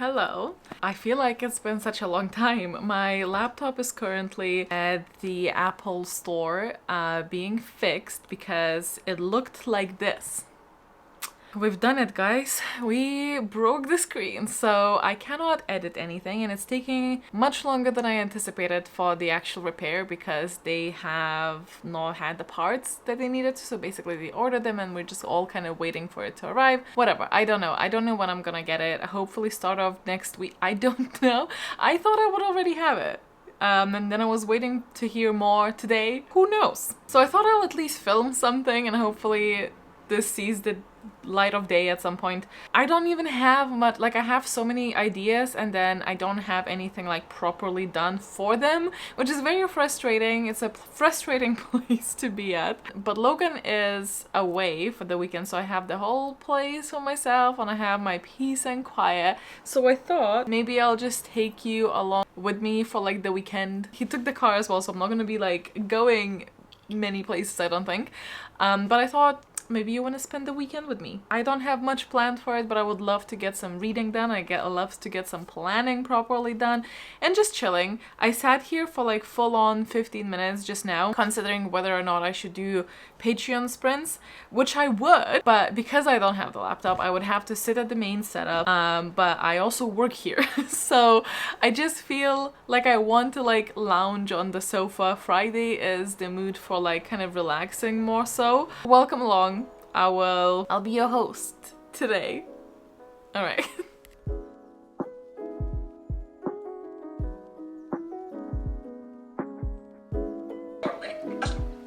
Hello. I feel like it's been such a long time. My laptop is currently at the Apple store being fixed because it looked like this. We've done it, guys. We broke the screen, so I cannot edit anything, and it's taking much longer than I anticipated for the actual repair because they have not had the parts that they needed. So basically they ordered them and we're just all kind of waiting for it to arrive. Whatever, I don't know. I don't know when I'm gonna get it. Hopefully start of next week. I don't know. I thought I would already have it. And then I was waiting to hear more today. Who knows? So I thought I'll at least film something and hopefully this sees the light of day at some point. I don't even have much, like I have so many ideas and then I don't have anything like properly done for them, which is very frustrating. It's a frustrating place to be at. But Logan is away for the weekend, so I have the whole place for myself and I have my peace and quiet. So I thought maybe I'll just take you along with me for like the weekend. He took the car as well, so I'm not gonna be like going many places, I don't think. But I thought maybe you want to spend the weekend with me. I don't have much planned for it, but I would love to get some reading done. I love to get some planning properly done and just chilling. I sat here for like full on 15 minutes just now, considering whether or not I should do Patreon sprints, which I would, but because I don't have the laptop, I would have to sit at the main setup. But I also work here, so I just feel like I want to like lounge on the sofa. Friday is the mood for like kind of relaxing more so. Welcome along. I'll be your host today. All right.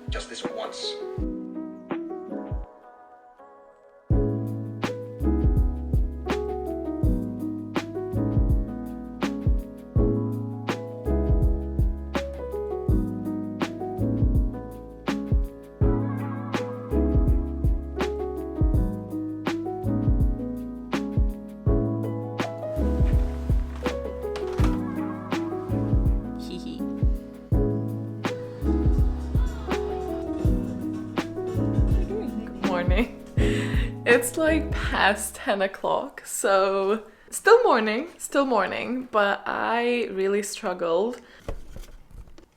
Just this once. It's like past 10 o'clock, so still morning, but I really struggled.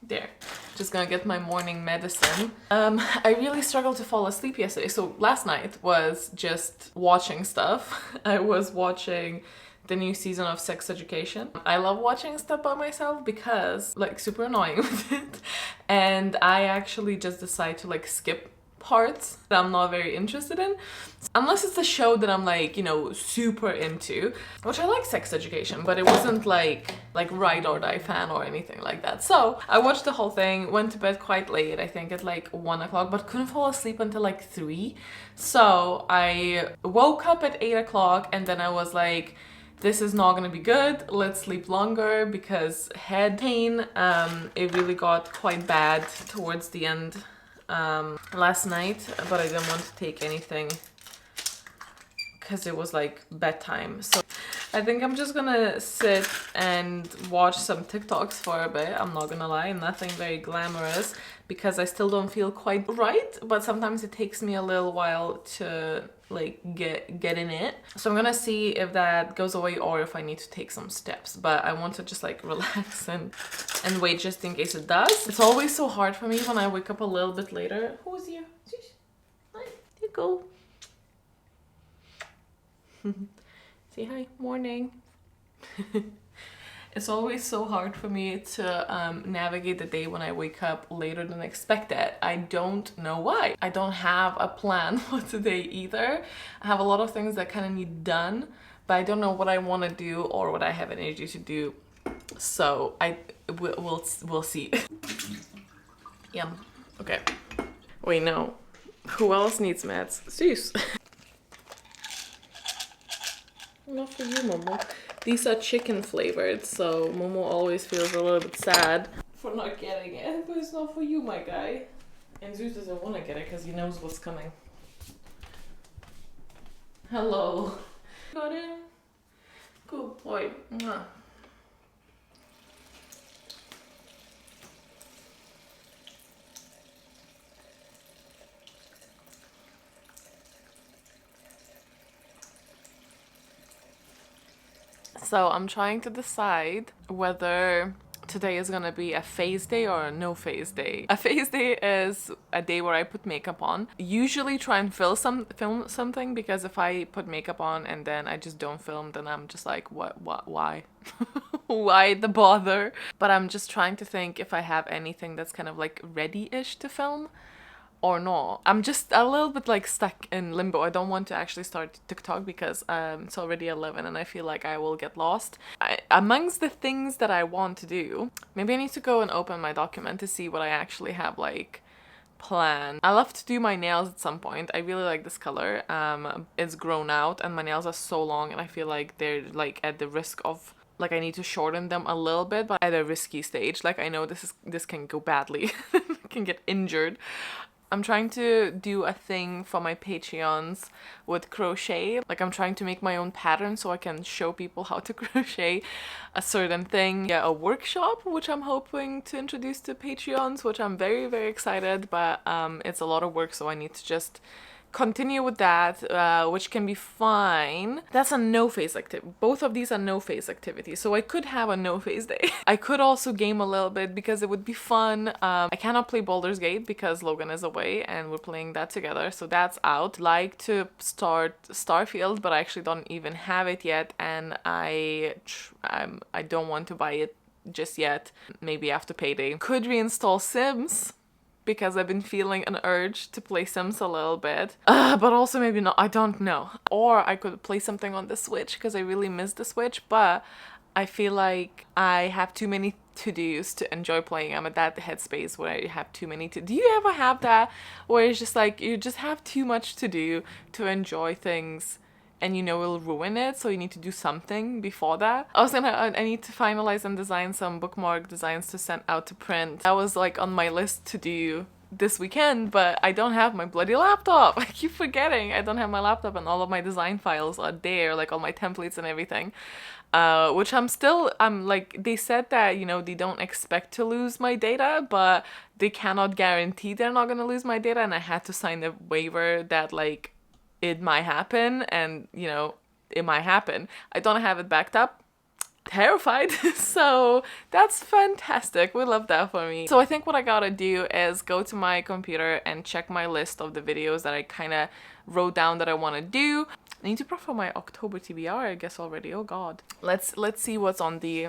There, just gonna get my morning medicine. I really struggled to fall asleep yesterday, so last night was just watching stuff. I was watching the new season of Sex Education. I love watching stuff by myself because like super annoying with it, and I actually just decide to like skip parts that I'm not very interested in, unless it's a show that I'm like, you know, super into, which I like Sex Education, but it wasn't like ride or die fan or anything like that. So I watched the whole thing, went to bed quite late, I think at like 1 o'clock, but couldn't fall asleep until like 3. So I woke up at 8 o'clock and then I was like, this is not gonna be good, let's sleep longer, because head pain, it really got quite bad towards the end last night, but I didn't want to take anything because it was like bedtime. So I think I'm just gonna sit and watch some TikToks for a bit. I'm not gonna lie, nothing very glamorous because I still don't feel quite right, but sometimes it takes me a little while to like get in it. So I'm gonna see if that goes away or if I need to take some steps, but I want to just like relax and wait just in case it does. It's always so hard for me when I wake up a little bit later. Who's here? Hi, there you go. Say hi. Morning. It's always so hard for me to navigate the day when I wake up later than expected. I don't know why. I don't have a plan for today either. I have a lot of things that kind of need done, but I don't know what I want to do or what I have energy to do. So we'll see. Yum. Okay. Wait, no. Who else needs meds? Zeus. Not for you, Momo. These are chicken flavored, so Momo always feels a little bit sad for not getting it, but it's not for you, my guy. And Zeus doesn't want to get it because he knows what's coming. Hello. Got in? Good boy. Mwah. So I'm trying to decide whether today is gonna be a phase day or a no phase day. A phase day is a day where I put makeup on. Usually try and film something, because if I put makeup on and then I just don't film, then I'm just like, why? Why the bother? But I'm just trying to think if I have anything that's kind of like ready-ish to film or not. I'm just a little bit like stuck in limbo. I don't want to actually start TikTok because it's already 11 and I feel like I will get lost. Amongst the things that I want to do, maybe I need to go and open my document to see what I actually have like planned. I love to do my nails at some point. I really like this color. It's grown out and my nails are so long and I feel like they're like at the risk of, like, I need to shorten them a little bit, but at a risky stage. Like, I know this can go badly. Can get injured. I'm trying to do a thing for my Patreons with crochet. Like, I'm trying to make my own pattern so I can show people how to crochet a certain thing. Yeah, a workshop, which I'm hoping to introduce to Patreons, which I'm very, very excited, but it's a lot of work, so I need to just continue with that, which can be fine. That's a no phase activity. Both of these are no phase activities, so I could have a no phase day. I could also game a little bit because it would be fun. I cannot play Baldur's Gate because Logan is away and we're playing that together, so that's out. Like to start Starfield, but I actually don't even have it yet, and I don't want to buy it just yet. Maybe after payday. Could reinstall Sims, because I've been feeling an urge to play Sims a little bit. But also maybe not, I don't know. Or I could play something on the Switch, because I really miss the Switch, but I feel like I have too many to-dos to enjoy playing. I'm at that headspace where I have too many do you ever have that? Where it's just like, you just have too much to do to enjoy things, and you know it'll ruin it, so you need to do something before that. I need to finalize and design some bookmark designs to send out to print. That was like on my list to do this weekend, but I don't have my bloody laptop. I keep forgetting I don't have my laptop, and all of my design files are there, like all my templates and everything. Which I'm like, they said that, you know, they don't expect to lose my data, but they cannot guarantee they're not gonna lose my data, and I had to sign a waiver that, like, it might happen, and, you know, it might happen. I don't have it backed up. Terrified. So that's fantastic. We love that for me. So I think what I gotta do is go to my computer and check my list of the videos that I kind of wrote down that I want to do. I need to prep for my October TBR, I guess, already. Oh god. Let's see what's on the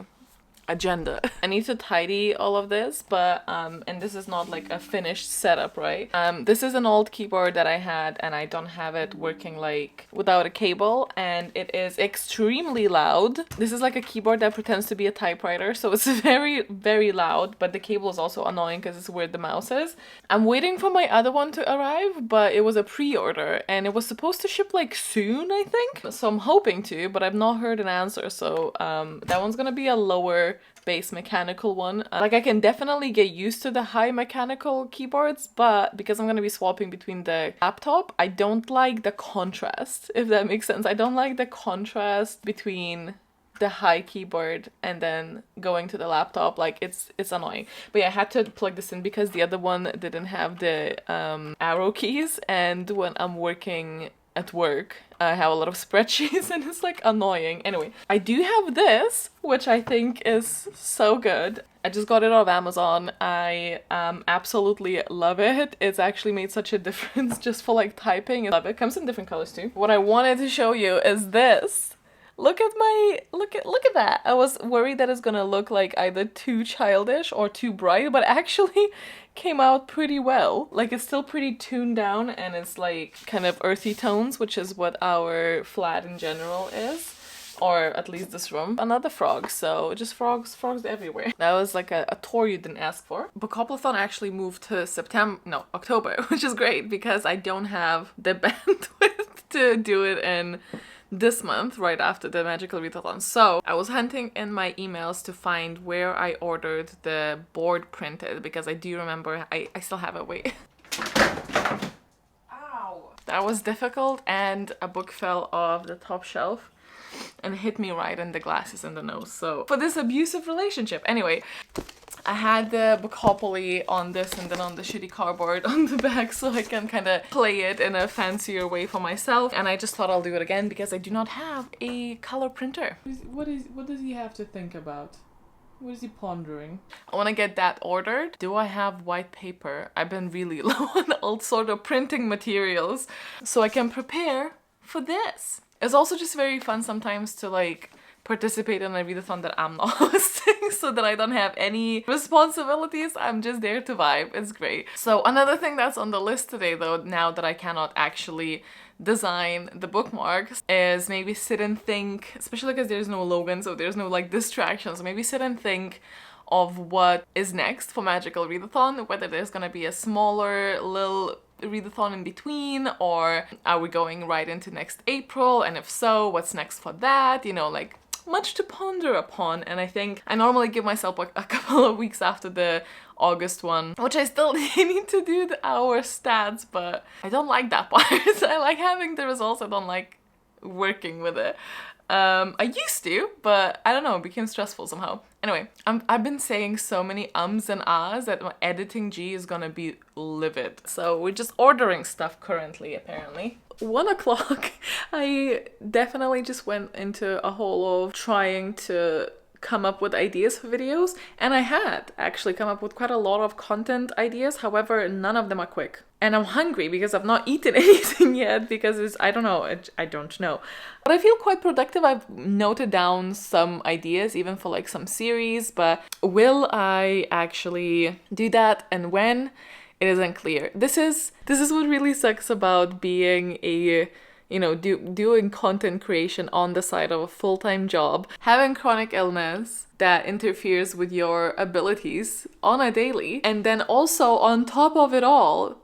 agenda. I need to tidy all of this, but and this is not like a finished setup, right? This is an old keyboard that I had, and I don't have it working like without a cable, and it is extremely loud. This is like a keyboard that pretends to be a typewriter, so it's very, very loud, but the cable is also annoying because it's where the mouse is. I'm waiting for my other one to arrive, but it was a pre-order and it was supposed to ship like soon, I think. So I'm hoping to, but I've not heard an answer, so that one's gonna be a lower base mechanical one. Like, I can definitely get used to the high mechanical keyboards, but because I'm gonna be swapping between the laptop, I don't like the contrast, if that makes sense. I don't like the contrast between the high keyboard and then going to the laptop. Like, it's annoying. But yeah, I had to plug this in because the other one didn't have the arrow keys, and when I'm working at work, I have a lot of spreadsheets and it's like annoying. Anyway, I do have this, which I think is so good. I just got it off Amazon. I absolutely love it. It's actually made such a difference just for like typing. I love it. Comes in different colors too. What I wanted to show you is this. Look at that. I was worried that it's gonna look like either too childish or too bright, but actually came out pretty well. Like, it's still pretty tuned down and it's like kind of earthy tones, which is what our flat in general is. Or at least this room. Another frog, so just frogs everywhere. That was like a tour you didn't ask for. Bookathon actually moved to October, which is great because I don't have the bandwidth to do it in this month right after the magical readathon. So I was hunting in my emails to find where I ordered the board printed, because I do remember I still have it. Wait. Ow! That was difficult, and a book fell off the top shelf. and hit me right in the glasses and the nose. So for this abusive relationship. Anyway, I had the Bookopoly on this and then on the shitty cardboard on the back so I can kind of play it in a fancier way for myself. And I just thought I'll do it again because I do not have a color printer. What does he have to think about? What is he pondering? I want to get that ordered. Do I have white paper? I've been really low on all sort of printing materials so I can prepare for this. It's also just very fun sometimes to like participate in a readathon that I'm not hosting so that I don't have any responsibilities. I'm just there to vibe. It's great. So another thing that's on the list today though, now that I cannot actually design the bookmarks, is maybe sit and think, especially because there's no Logan, so there's no like distractions. Maybe sit and think of what is next for Magical Readathon, whether there's gonna be a smaller little readathon in between, or are we going right into next April, and if so, what's next for that, you know, like much to ponder upon. And I think I normally give myself a couple of weeks after the August one, which I still need to do the hour stats, but I don't like that part. I like having the results, I don't like working with it. I used to, but I don't know, it became stressful somehow. Anyway, I've been saying so many ums and ahs that my editing G is gonna be livid. So we're just ordering stuff currently, apparently. 1 o'clock, I definitely just went into a hole of trying to come up with ideas for videos, and I had actually come up with quite a lot of content ideas. However, none of them are quick. And I'm hungry because I've not eaten anything yet because I don't know. But I feel quite productive. I've noted down some ideas even for like some series, but will I actually do that and when? It isn't clear. This is what really sucks about being a, you know, doing content creation on the side of a full-time job. Having chronic illness that interferes with your abilities on a daily, and then also on top of it all,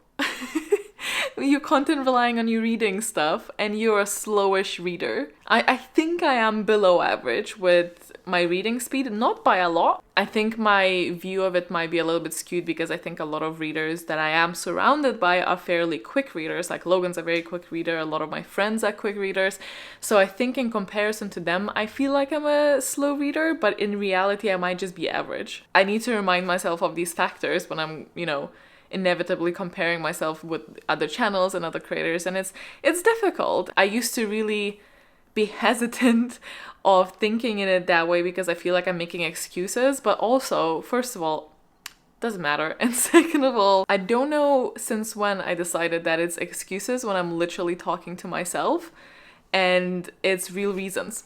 your content relying on you reading stuff, and you're a slowish reader. I think I am below average with my reading speed, not by a lot. I think my view of it might be a little bit skewed because I think a lot of readers that I am surrounded by are fairly quick readers. Like Logan's a very quick reader, a lot of my friends are quick readers. So I think in comparison to them, I feel like I'm a slow reader, but in reality, I might just be average. I need to remind myself of these factors when I'm, you know, inevitably comparing myself with other channels and other creators, and it's difficult. I used to really be hesitant of thinking in it that way because I feel like I'm making excuses, but also, first of all, doesn't matter, and second of all, I don't know since when I decided that it's excuses when I'm literally talking to myself and it's real reasons.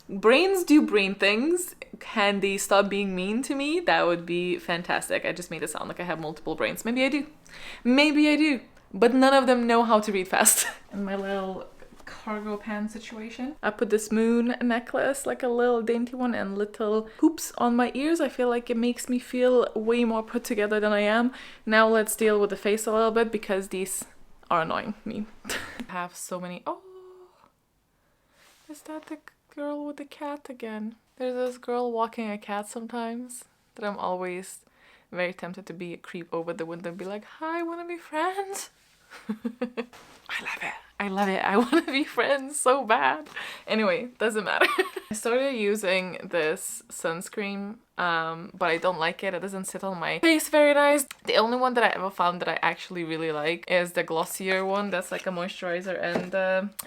Brains do brain things. Can they stop being mean to me? That would be fantastic. I just made it sound like I have multiple brains. Maybe I do. Maybe I do. But none of them know how to read fast. And my little cargo pants situation. I put this moon necklace, like a little dainty one, and little hoops on my ears. I feel like it makes me feel way more put together than I am. Now let's deal with the face a little bit because these are annoying me. I have so many. Oh, is that the girl with the cat again? There's this girl walking a cat sometimes that I'm always very tempted to be a creep over the window and be like, hi, wanna be friends? I love it. I love it. I want to be friends so bad. Anyway, doesn't matter. I started using this sunscreen, but I don't like it. It doesn't sit on my face very nice. The only one that I ever found that I actually really like is the glossier one. That's like a moisturizer and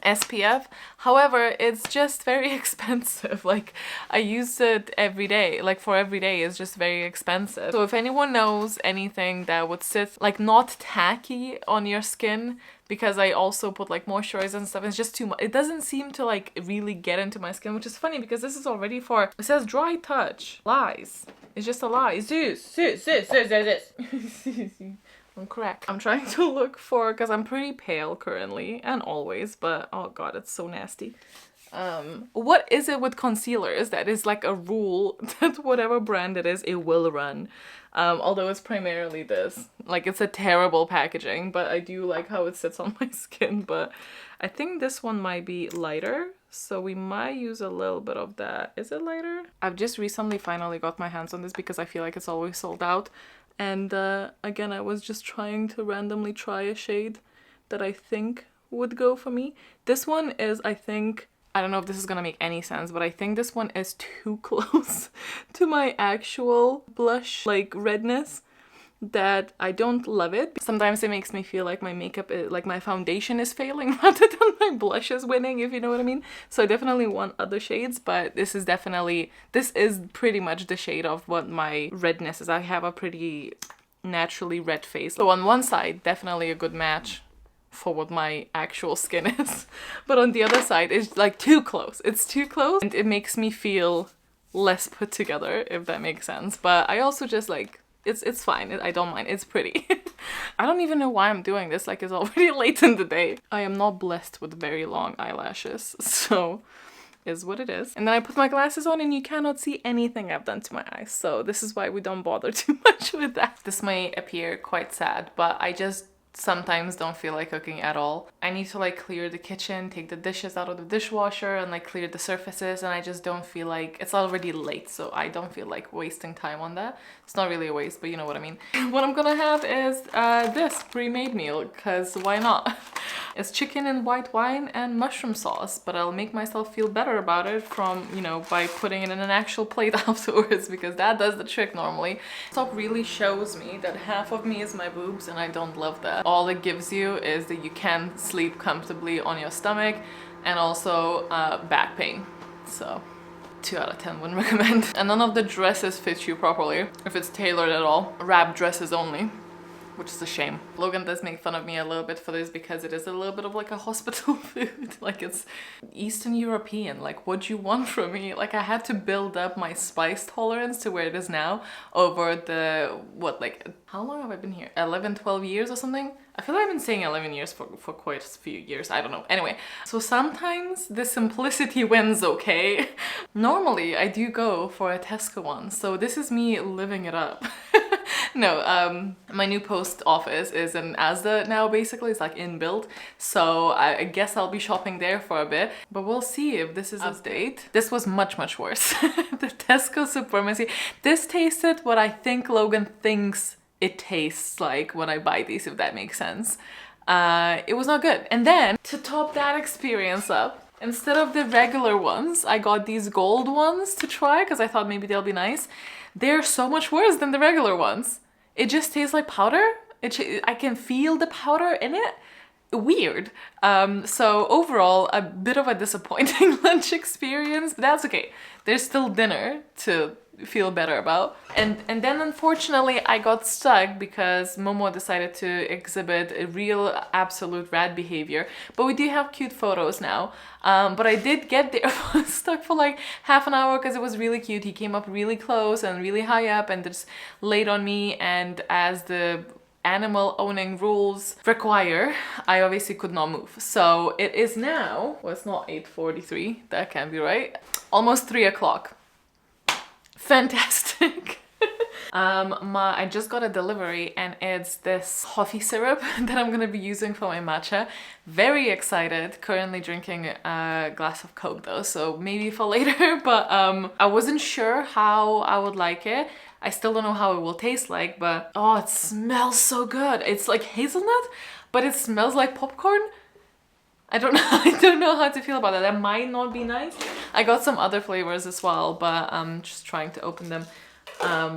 SPF. However, it's just very expensive. Like, I use it every day. Like, for every day, it's just very expensive. So if anyone knows anything that would sit, like, not tacky on your skin, because I also put like moisturizer and stuff, it's just too much. It doesn't seem to like really get into my skin, which is funny because this is already for, it says dry touch. Lies. It's just a lie. Zeus. I'm correct. I'm trying to look for, because I'm pretty pale currently and always, but oh god, it's so nasty. What is it with concealers that is like a rule that whatever brand it is, it will run? Although it's primarily this. Like, it's a terrible packaging, but I do like how it sits on my skin. But I think this one might be lighter, so we might use a little bit of that. Is it lighter? I've just recently finally got my hands on this because I feel like it's always sold out. And again, I was just trying to randomly try a shade that I think would go for me. This one is, I think, I don't know if this is gonna make any sense, but I think this one is too close to my actual blush, like, redness, that I don't love it. Sometimes it makes me feel like my makeup, like my foundation is failing rather than my blush is winning, if you know what I mean. So I definitely want other shades, but this is pretty much the shade of what my redness is. I have a pretty naturally red face. So on one side, definitely a good match for what my actual skin is. But on the other side, it's like too close. It's too close and it makes me feel less put together, if that makes sense. But I also just like, it's fine. I don't mind. It's pretty. I don't even know why I'm doing this. Like, it's already late in the day. I am not blessed with very long eyelashes, so is what it is. And then I put my glasses on and you cannot see anything I've done to my eyes. So this is why we don't bother too much with that. This may appear quite sad, but I just sometimes don't feel like cooking at all. I need to like clear the kitchen, take the dishes out of the dishwasher and like clear the surfaces, and I just don't feel like, it's already late, so I don't feel like wasting time on that. It's not really a waste, but you know what I mean. What I'm gonna have is this pre-made meal, because why not? It's chicken and white wine and mushroom sauce, but I'll make myself feel better about it from, you know, by putting it in an actual plate afterwards, because that does the trick normally. Top really shows me that half of me is my boobs, and I don't love that. All it gives you is that you can sleep comfortably on your stomach, and also back pain. So 2 out of 10 wouldn't recommend. And none of the dresses fit you properly, if it's tailored at all. Wrap dresses only, which is a shame. Logan does make fun of me a little bit for this because it is a little bit of like a hospital food. Like, it's Eastern European. Like, what do you want from me? Like, I had to build up my spice tolerance to where it is now over the, what, like, how long have I been here? 11, 12 years or something? I feel like I've been saying 11 years for quite a few years. I don't know. Anyway, so sometimes the simplicity wins, okay? Normally, I do go for a Tesco one. So this is me living it up. No, my new post office is in Asda now, basically. It's like inbuilt. So I guess I'll be shopping there for a bit. But we'll see if this is update. This was much, much worse. The Tesco Supremacy. This tasted what I think Logan thinks it tastes like when I buy these, if that makes sense. It was not good. And then, to top that experience up, instead of the regular ones, I got these gold ones to try because I thought maybe they'll be nice. They're so much worse than the regular ones. It just tastes like powder. I can feel the powder in it. Weird. So overall, a bit of a disappointing lunch experience, but that's okay. There's still dinner to feel better about. And then unfortunately I got stuck because Momo decided to exhibit a real absolute rat behavior. But we do have cute photos now. But I did get there stuck for like half an hour because it was really cute. He came up really close and really high up and just laid on me, and as the animal owning rules require, I obviously could not move. So it is now, well, it's not 8:43, that can't be right, almost 3 o'clock. Fantastic. I just got a delivery and it's this coffee syrup that I'm gonna be using for my matcha. Very excited. Currently drinking a glass of Coke though, so maybe for later, but I wasn't sure how I would like it. I still don't know how it will taste like, but oh, it smells so good. It's like hazelnut, but it smells like popcorn. I don't know. I don't know how to feel about that. That might not be nice. I got some other flavors as well, but I'm just trying to open them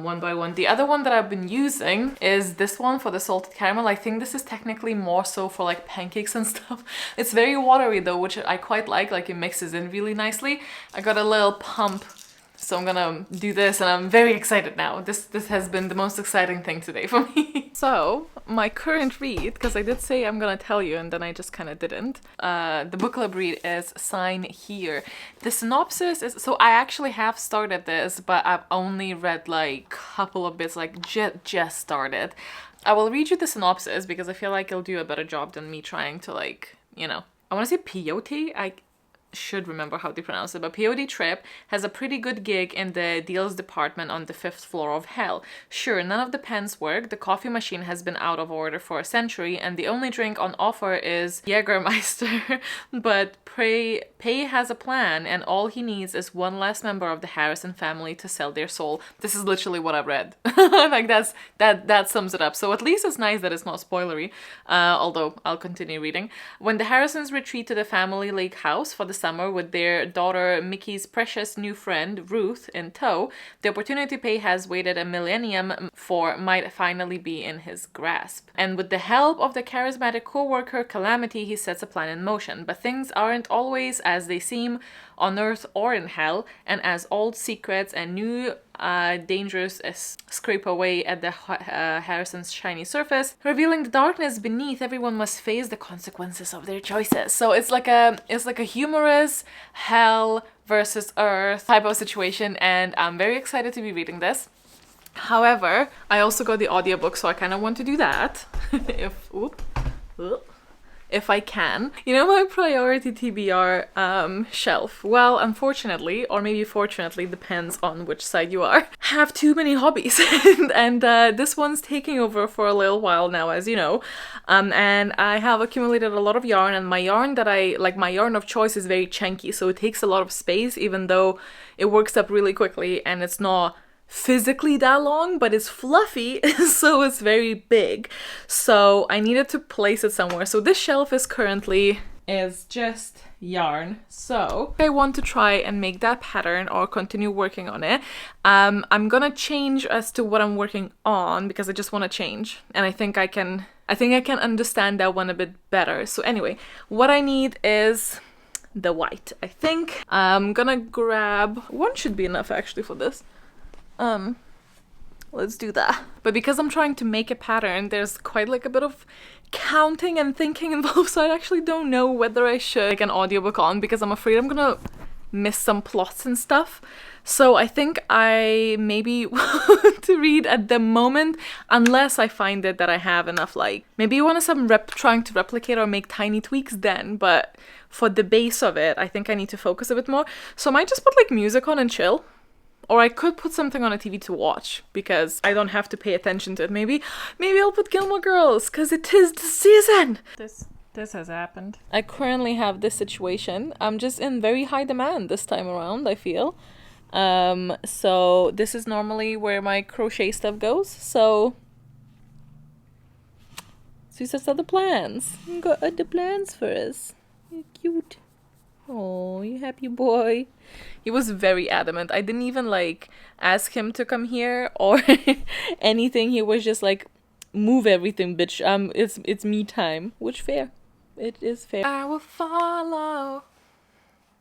one by one. The other one that I've been using is this one for the salted caramel. I think this is technically more so for like pancakes and stuff. It's very watery though, which I quite like it mixes in really nicely. I got a little pump, so I'm gonna do this and I'm very excited now. This has been the most exciting thing today for me. So my current read, because I did say I'm gonna tell you and then I just kind of didn't. The book club read is Sign Here. The synopsis is, so I actually have started this, but I've only read like a couple of bits, like just started. I will read you the synopsis because I feel like it'll do a better job than me trying to like, you know. I want to say peyote. I should remember how to pronounce it, but Peyote Trip has a pretty good gig in the deals department on the 5th floor of hell. Sure, none of the pens work, the coffee machine has been out of order for a century, and the only drink on offer is Jägermeister, but Pei has a plan, and all he needs is one last member of the Harrison family to sell their soul. This is literally what I've read. Like that sums it up. So at least it's nice that it's not spoilery, although I'll continue reading. When the Harrisons retreat to the family lake house for the summer with their daughter Mickey's precious new friend Ruth in tow, the opportunity to pay has waited a millennium for might finally be in his grasp. And with the help of the charismatic co-worker Calamity, he sets a plan in motion. But things aren't always as they seem on Earth or in Hell, and as old secrets and new dangers scrape away at the Harrison's shiny surface, revealing the darkness beneath, everyone must face the consequences of their choices. So it's like a humorous Hell versus Earth type of situation, and I'm very excited to be reading this. However, I also got the audiobook, so I kind of want to do that if I can. You know, my priority TBR shelf, well, unfortunately, or maybe fortunately, depends on which side you are, have too many hobbies. and this one's taking over for a little while now, as you know. And I have accumulated a lot of yarn, and my yarn that my yarn of choice is very chunky, so it takes a lot of space, even though it works up really quickly and it's not physically that long, but it's fluffy, so it's very big. So I needed to place it somewhere. So this shelf is just yarn. So I want to try and make that pattern or continue working on it. I'm gonna change as to what I'm working on because I just want to change, and I think I can understand that one a bit better. So anyway, what I need is the white. I think I'm gonna grab one, should be enough actually for this. Let's do that. But because I'm trying to make a pattern, there's quite like a bit of counting and thinking involved, so I actually don't know whether I should make an audiobook on, because I'm afraid I'm gonna miss some plots and stuff. So I think I maybe want to read at the moment, unless I find it that I have enough, like, maybe you want some trying to replicate or make tiny tweaks then, but for the base of it, I think I need to focus a bit more. So I might just put like music on and chill. Or I could put something on a TV to watch, because I don't have to pay attention to it. Maybe I'll put Gilmore Girls, because it is the season! This has happened. I currently have this situation. I'm just in very high demand this time around, I feel. So this is normally where my crochet stuff goes, so she sets out the plans. You got the plans for us. You're cute. Oh, you happy boy. He was very adamant. I didn't even like ask him to come here or anything. He was just like, move everything, bitch. It's me time. Which fair. It is fair. I will follow.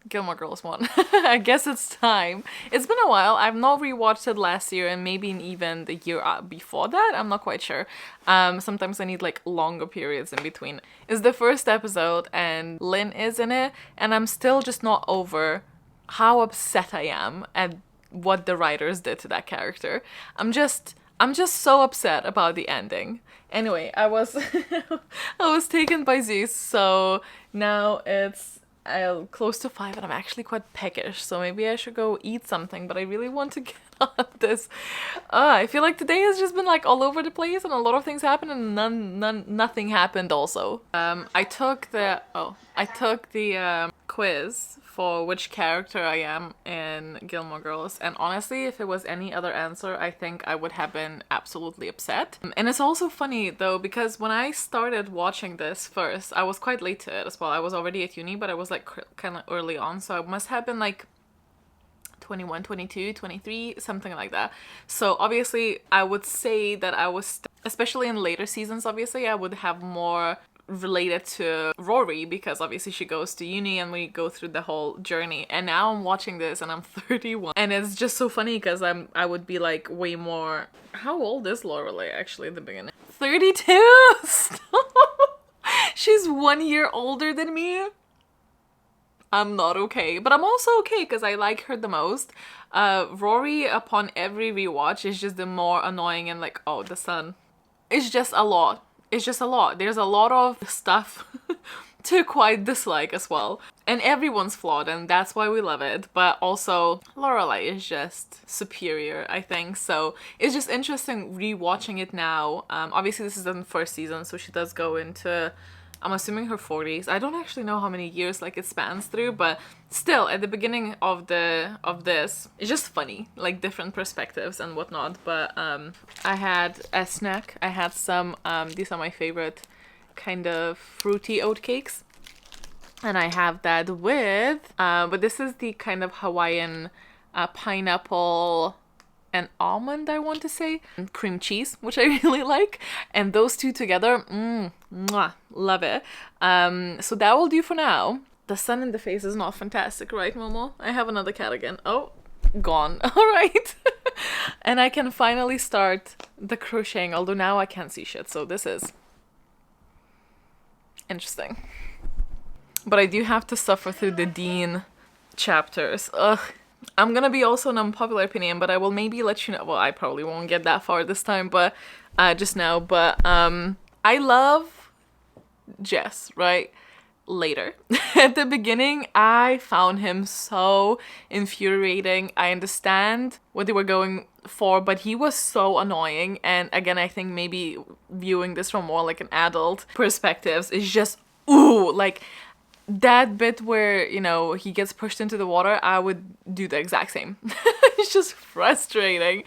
Gilmore Girls 1. I guess it's time. It's been a while. I've not rewatched it last year and maybe even the year before that. I'm not quite sure. Sometimes I need like longer periods in between. It's the first episode and Lynn is in it, and I'm still just not over how upset I am at what the writers did to that character. I'm just so upset about the ending. Anyway, I was taken by Zeus, so now it's close to 5 and I'm actually quite peckish, so maybe I should go eat something, but I really want to get on this. I feel like today has just been like all over the place and a lot of things happened and nothing happened also. I took the quiz for which character I am in Gilmore Girls, and honestly, if it was any other answer, I think I would have been absolutely upset. And it's also funny though, because when I started watching this first, I was quite late to it as well. I was already at uni, but I was like kind of early on, so I must have been like 21, 22, 23, something like that. So obviously I would say that I was, especially in later seasons, obviously I would have more related to Rory, because obviously she goes to uni and we go through the whole journey. And now I'm watching this and I'm 31, and it's just so funny because I would be like way more, how old is Lorelai actually at the beginning? 32. She's 1 year older than me. I'm not okay, but I'm also okay because I like her the most. Rory, upon every rewatch, is just the more annoying and like, oh, the sun. It's just a lot. It's just a lot. There's a lot of stuff to quite dislike as well. And everyone's flawed, and that's why we love it. But also, Lorelai is just superior, I think. So it's just interesting rewatching it now. Obviously, this is in the first season, so she does go into, I'm assuming, her 40s. I don't actually know how many years like it spans through, but still, at the beginning of this, it's just funny, like different perspectives and whatnot. But I had a snack. I had some, these are my favorite kind of fruity oat cakes. And I have that with, but this is the kind of Hawaiian pineapple and almond, I want to say, and cream cheese, which I really like. And those two together, mwah, love it. So that will do for now. The sun in the face is not fantastic, right, Momo? I have another cat again. Oh, gone. All right. And I can finally start the crocheting, although now I can't see shit, so this is interesting. But I do have to suffer through the Dean chapters. Ugh. I'm gonna be also an unpopular opinion, but I will maybe let you know. Well, I probably won't get that far this time, but just now. But I love Jess, right? Later. At the beginning, I found him so infuriating. I understand what they were going for, but he was so annoying. And again, I think maybe viewing this from more like an adult perspectives is just, ooh, like that bit where, you know, he gets pushed into the water, I would do the exact same. It's just frustrating.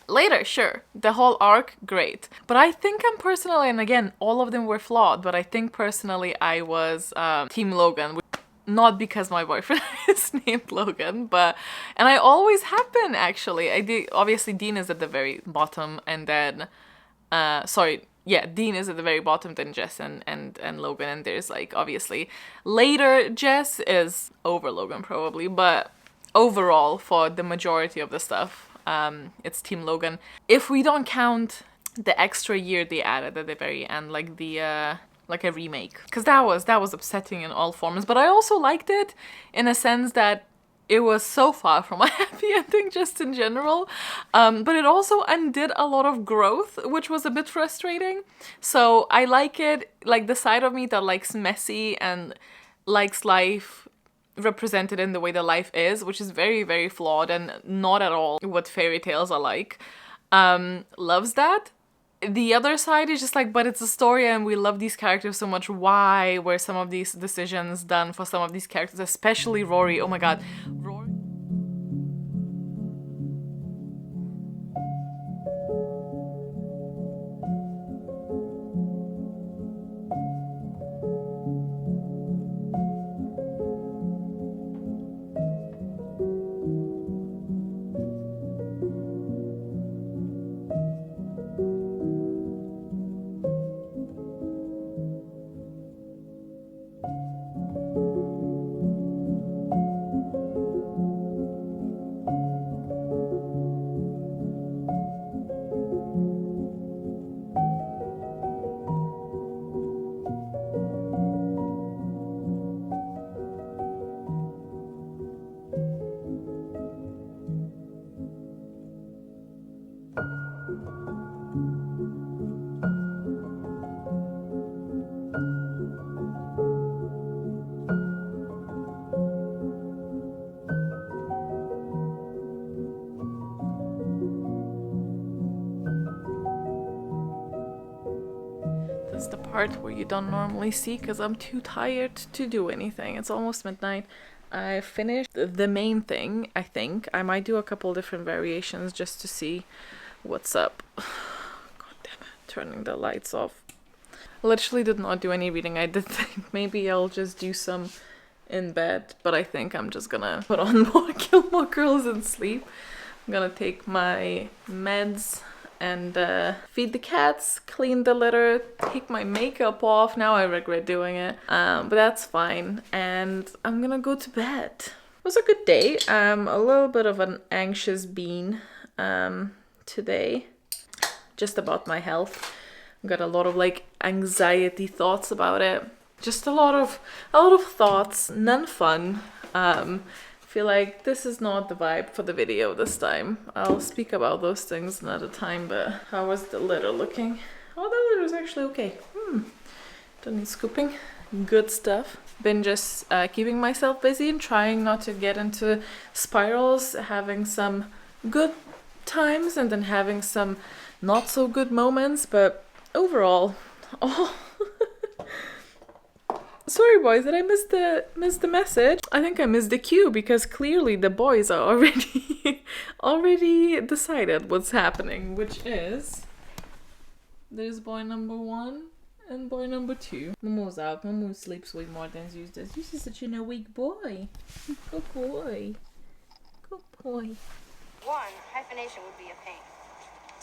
Later, sure, the whole arc, great. But I think I'm personally, and again, all of them were flawed, but I think personally I was Team Logan. Not because my boyfriend is named Logan, but, and I always have been, actually. I did, obviously Dean is at the very bottom, and then, Dean is at the very bottom, then Jess and Logan, and there's like, obviously, later Jess is over Logan probably, but overall, for the majority of the stuff, it's Team Logan. If we don't count the extra year they added at the very end, like the, like a remake. Because that was upsetting in all forms, but I also liked it in a sense that it was so far from a happy ending just in general, but it also undid a lot of growth, which was a bit frustrating. So I like it, like the side of me that likes messy and likes life represented in the way that life is, which is very, very flawed and not at all what fairy tales are like, loves that. The other side is just like, but it's a story and we love these characters so much. Why were some of these decisions done for some of these characters, especially Rory? Oh my god. Rory. That's the part where you don't normally see because I'm too tired to do anything. It's almost midnight. I finished the main thing, I think. I might do a couple different variations just to see what's up. God damn it, turning the lights off. Literally did not do any reading. I did think maybe I'll just do some in bed, but I think I'm just gonna put on more Gilmore Girls and sleep. I'm gonna take my meds and feed the cats, clean the litter, take my makeup off. Now I regret doing it, but that's fine. And I'm gonna go to bed. It was a good day. A little bit of an anxious bean today, just about my health. I've got a lot of like anxiety thoughts about it. Just a lot of thoughts, none fun. Feel like this is not the vibe for the video this time. I'll speak about those things another time, but how was the litter looking? Oh, the litter is actually okay. Done scooping. Good stuff. Been just keeping myself busy and trying not to get into spirals, having some good times and then having some not so good moments, but overall, oh. Sorry boys, did I miss the message? I think I missed the cue because clearly the boys are already decided what's happening, which is there's boy number 1 And boy number 2. Momo's out. Momo sleeps way more than Zeus does. Zeus is such an awake boy. Good boy. Good boy. 1, hyphenation would be a pain.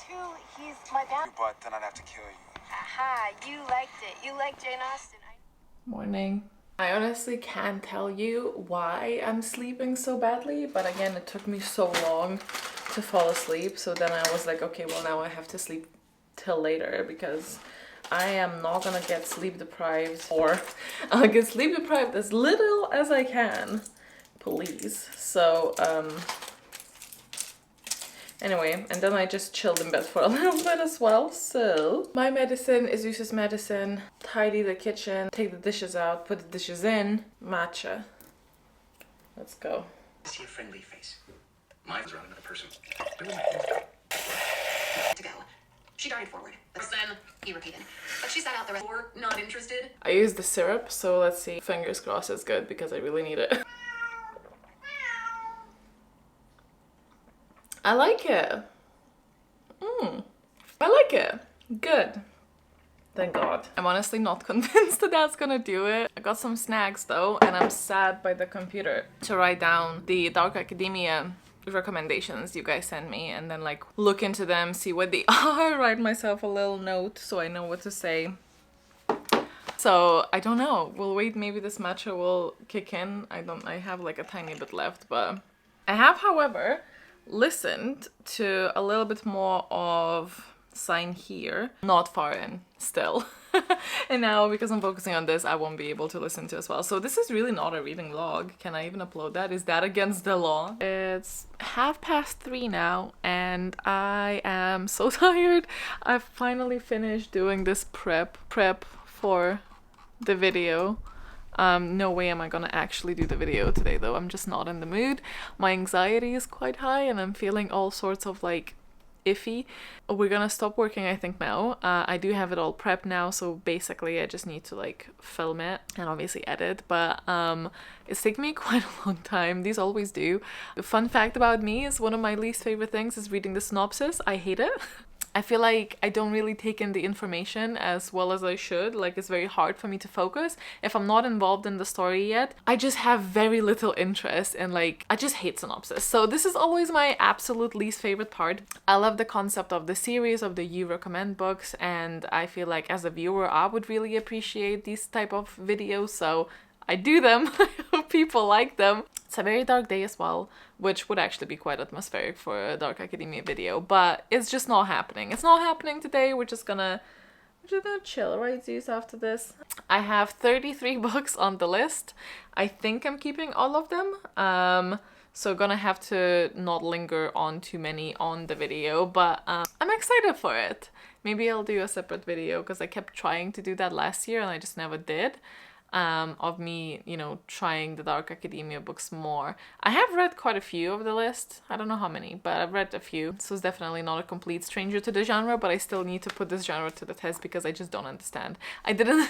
2, he's my dad. But then I'd have to kill you. Aha, you liked it. You like Jane Austen. Morning. I honestly can't tell you why I'm sleeping so badly, but again, it took me so long to fall asleep. So then I was like, okay, well now I have to sleep till later because I am not gonna get sleep deprived, or I'll get sleep deprived as little as I can, please. So, anyway, and then I just chilled in bed for a little bit as well. So my medicine is Zeus's medicine. Tidy the kitchen, take the dishes out, put the dishes in. Matcha. Let's go. I see a friendly face. Mine's around another person. To go. She darted forward. But then he repeated. But she sat out the rest. Or not interested. I used the syrup, so let's see. Fingers crossed it's good because I really need it. I like it. I like it. Good. Thank God. I'm honestly not convinced that that's gonna do it. I got some snacks though, and I'm sat by the computer to write down the Dark Academia recommendations you guys send me and then like look into them, see what they are, write myself a little note so I know what to say. So I don't know. We'll wait. Maybe this matcha will kick in. I have like a tiny bit left, but I have, however, listened to a little bit more of Sign Here, not far in still. And now because I'm focusing on this, I won't be able to listen to as well. So this is really not a reading log. Can I even upload that? Is that against the law? It's 3:30 now and I am so tired. I've finally finished doing this prep for the video. No way am I gonna actually do the video today though. I'm just not in the mood. My anxiety is quite high and I'm feeling all sorts of like iffy. We're gonna stop working I think now. I do have it all prepped now, so basically I just need to like film it and obviously edit, but it's taken me quite a long time. These always do. The fun fact about me is one of my least favorite things is reading the synopsis. I hate it. I feel like I don't really take in the information as well as I should. Like it's very hard for me to focus. If I'm not involved in the story yet, I just have very little interest and like, I just hate synopsis. So this is always my absolute least favorite part. I love the concept of the series, of the You Recommend books, and I feel like as a viewer, I would really appreciate these type of videos. So I do them. I hope people like them. It's a very dark day as well, which would actually be quite atmospheric for a Dark Academia video, but it's just not happening. It's not happening today. We're just gonna chill, right, Zeus, after this? I have 33 books on the list. I think I'm keeping all of them. So gonna have to not linger on too many on the video, but I'm excited for it. Maybe I'll do a separate video because I kept trying to do that last year and I just never did. Of me, you know, trying the Dark Academia books more. I have read quite a few of the list. I don't know how many, but I've read a few. So it's definitely not a complete stranger to the genre, but I still need to put this genre to the test because I just don't understand. I didn't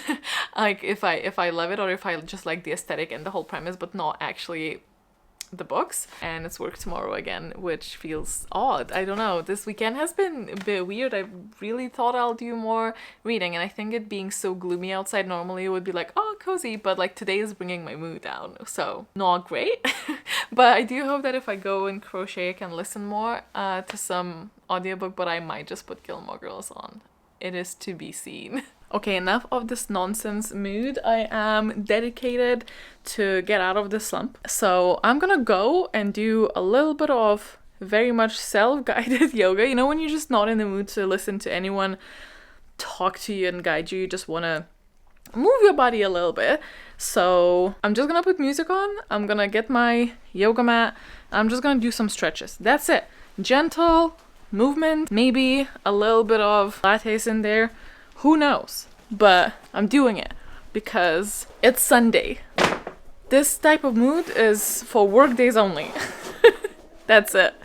like if I love it or if I just like the aesthetic and the whole premise, but not actually the books. And it's work tomorrow again, which feels odd. I don't know. This weekend has been a bit weird. I really thought I'll do more reading, and I think it being so gloomy outside normally it would be like, oh, cozy, but like today is bringing my mood down, so not great. But I do hope that if I go and crochet I can listen more to some audiobook, but I might just put Gilmore Girls on. It is to be seen. Okay, enough of this nonsense mood. I am dedicated to get out of this slump. So I'm gonna go and do a little bit of very much self-guided yoga. You know, when you're just not in the mood to listen to anyone talk to you and guide you, you just wanna move your body a little bit. So I'm just gonna put music on. I'm gonna get my yoga mat. I'm just gonna do some stretches. That's it. Gentle movement, maybe a little bit of Pilates in there. Who knows? But I'm doing it because it's Sunday. This type of mood is for work days only. That's it.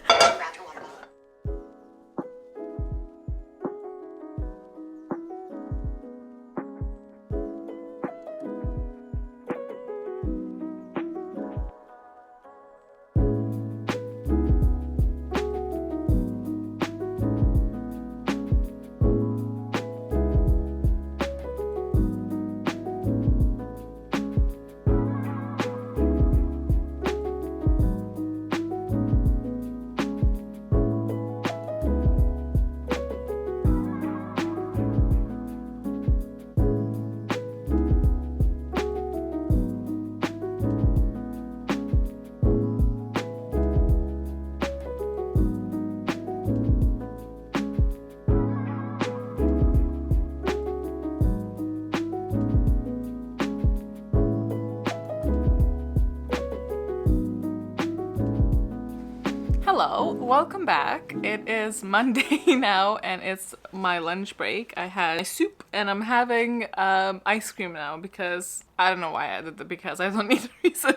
Hello, welcome back. It is Monday now and it's my lunch break. I had my soup and I'm having ice cream now because I don't know why I did that, because I don't need a reason.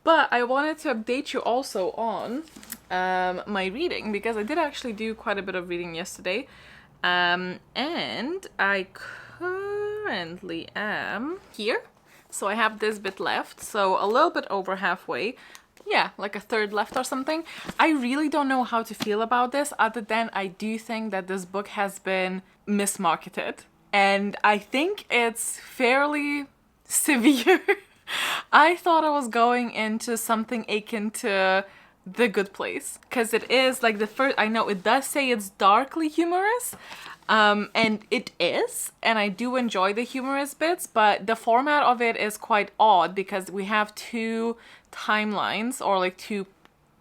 But I wanted to update you also on my reading, because I did actually do quite a bit of reading yesterday. And I currently am here. So I have this bit left, so a little bit over halfway. Yeah, like a third left or something. I really don't know how to feel about this, other than I do think that this book has been mismarketed. And I think it's fairly severe. I thought I was going into something akin to The Good Place, because it is like the first, I know it does say it's darkly humorous, and it is, and I do enjoy the humorous bits, but the format of it is quite odd because we have two timelines, or like two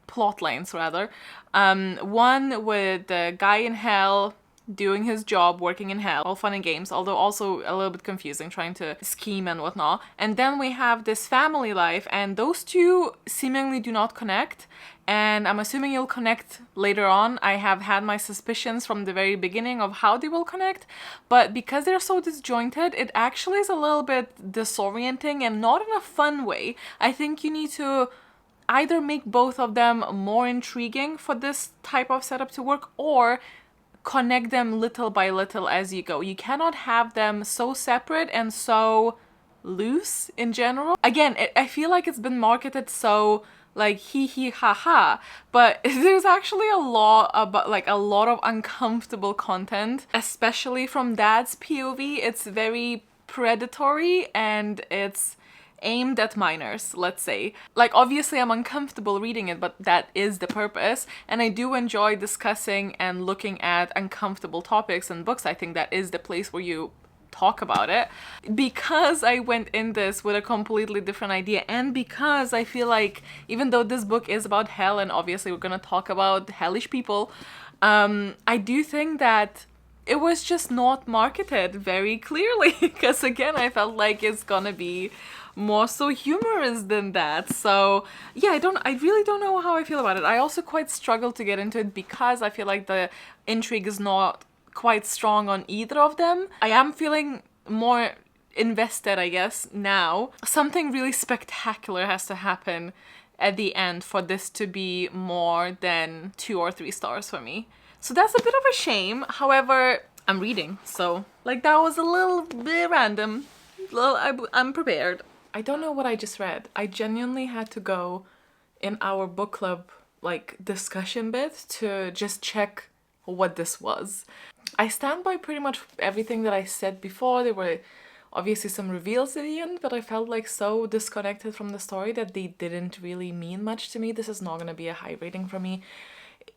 plot lines rather. One with the guy in hell doing his job, working in hell, all fun and games, although also a little bit confusing, trying to scheme and whatnot. And then we have this family life, and those two seemingly do not connect. And I'm assuming you'll connect later on. I have had my suspicions from the very beginning of how they will connect, but because they're so disjointed, it actually is a little bit disorienting, and not in a fun way. I think you need to either make both of them more intriguing for this type of setup to work, or connect them little by little as you go. You cannot have them so separate and so loose in general. Again, I feel like it's been marketed so like hee hee ha ha, but there's actually a lot of uncomfortable content, especially from Dad's POV. It's very predatory and it's aimed at minors, let's say. Like, obviously I'm uncomfortable reading it, but that is the purpose, and I do enjoy discussing and looking at uncomfortable topics in books. I think that is the place where you talk about it. Because I went in this with a completely different idea, and because I feel like even though this book is about hell, and obviously we're gonna talk about hellish people, I do think that it was just not marketed very clearly, because again I felt like it's gonna be more so humorous than that. So yeah, I really don't know how I feel about it. I also quite struggle to get into it because I feel like the intrigue is not quite strong on either of them. I am feeling more invested, I guess, now. Something really spectacular has to happen at the end for this to be more than 2 or 3 stars for me. So that's a bit of a shame. However, I'm reading, so like that was a little bit random. I'm prepared. I don't know what I just read. I genuinely had to go in our book club like discussion bit to just check what this was. I stand by pretty much everything that I said before. There were obviously some reveals at the end, but I felt like so disconnected from the story that they didn't really mean much to me. This is not going to be a high rating for me.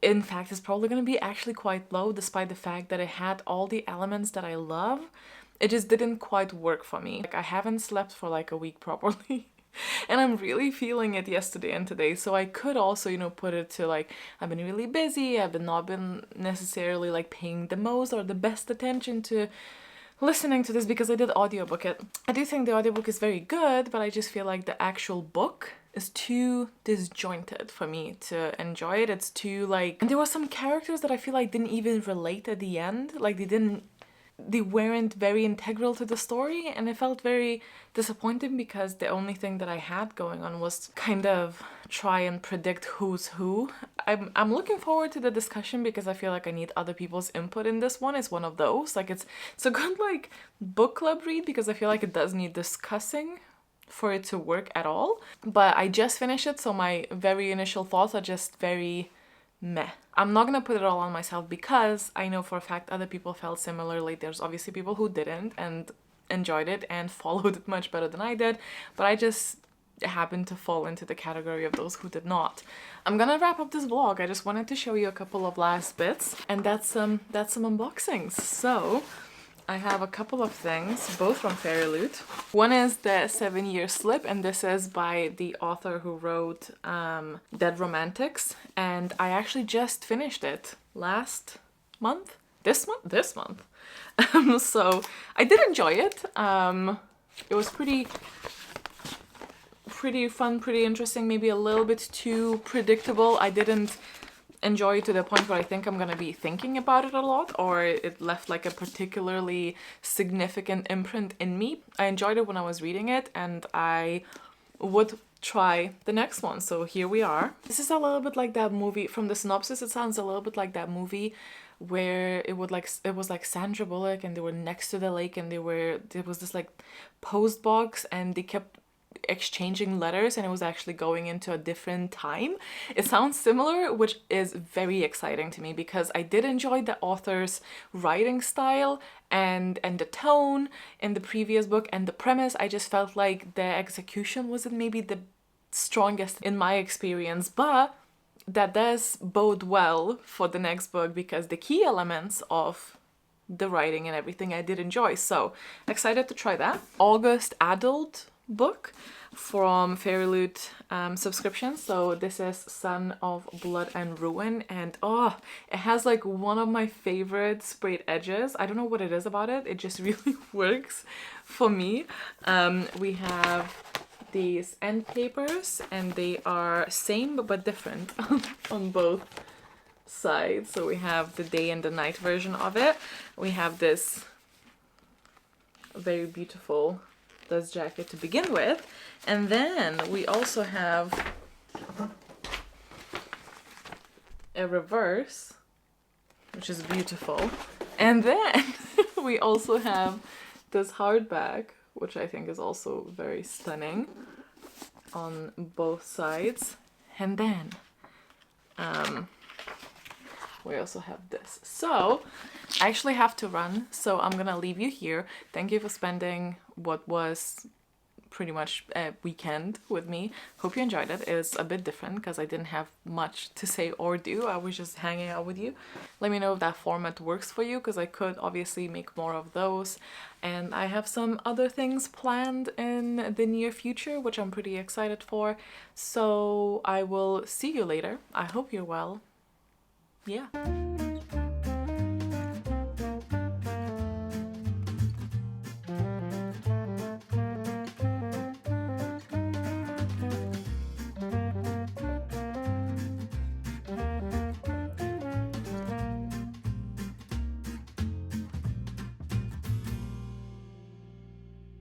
In fact, it's probably going to be actually quite low, despite the fact that it had all the elements that I love. It just didn't quite work for me. Like, I haven't slept for like a week properly. And I'm really feeling it yesterday and today. So I could also, put it to like, I've been really busy. I've not been necessarily like paying the most or the best attention to listening to this, because I did audiobook it. I do think the audiobook is very good, but I just feel like the actual book is too disjointed for me to enjoy it. It's too like, and there were some characters that I feel like didn't even relate at the end. Like they weren't very integral to the story, and it felt very disappointing because the only thing that I had going on was kind of try and predict who's who. I'm looking forward to the discussion because I feel like I need other people's input in this one. It's one of those. Like, it's a good like book club read because I feel like it does need discussing for it to work at all. But I just finished it, so my very initial thoughts are just very meh. I'm not gonna put it all on myself because I know for a fact other people felt similarly. There's obviously people who didn't and enjoyed it and followed it much better than I did, but I just happened to fall into the category of those who did not. I'm gonna wrap up this vlog. I just wanted to show you a couple of last bits, and that's some unboxings. So I have a couple of things, both from Fairy Loot. One is the 7-Year Slip, and this is by the author who wrote Dead Romantics, and I actually just finished it last month? This month? So I did enjoy it. It was pretty fun, pretty interesting, maybe a little bit too predictable. I didn't enjoy it to the point where I think I'm gonna be thinking about it a lot, or it left like a particularly significant imprint in me. I enjoyed it when I was reading it, and I would try the next one. So here we are. This is a little bit like that movie. From the synopsis, it sounds a little bit like that movie where it was like Sandra Bullock, and they were next to the lake, and there was this like post box, and they kept exchanging letters, and it was actually going into a different time. It sounds similar, which is very exciting to me because I did enjoy the author's writing style and the tone in the previous book, and the premise. I just felt like the execution wasn't maybe the strongest in my experience, but that does bode well for the next book because the key elements of the writing and everything I did enjoy. So excited to try that. August adult book from Fairy Loot subscription. So this is Son of Blood and Ruin, and oh, it has like one of my favorite sprayed edges. I don't know what it is about it. It just really works for me. We have these end papers, and they are same but different on both sides. So we have the day and the night version of it. We have this very beautiful dust jacket to begin with, and then we also have a reverse, which is beautiful, and then we also have this hardback, which I think is also very stunning on both sides. And then we also have this. So I actually have to run, so I'm gonna leave you here. Thank you for spending what was pretty much a weekend with me. Hope you enjoyed it. It's a bit different because I didn't have much to say or do. I was just hanging out with you. Let me know if that format works for you, because I could obviously make more of those. And I have some other things planned in the near future, which I'm pretty excited for. So I will see you later. I hope you're well. Yeah.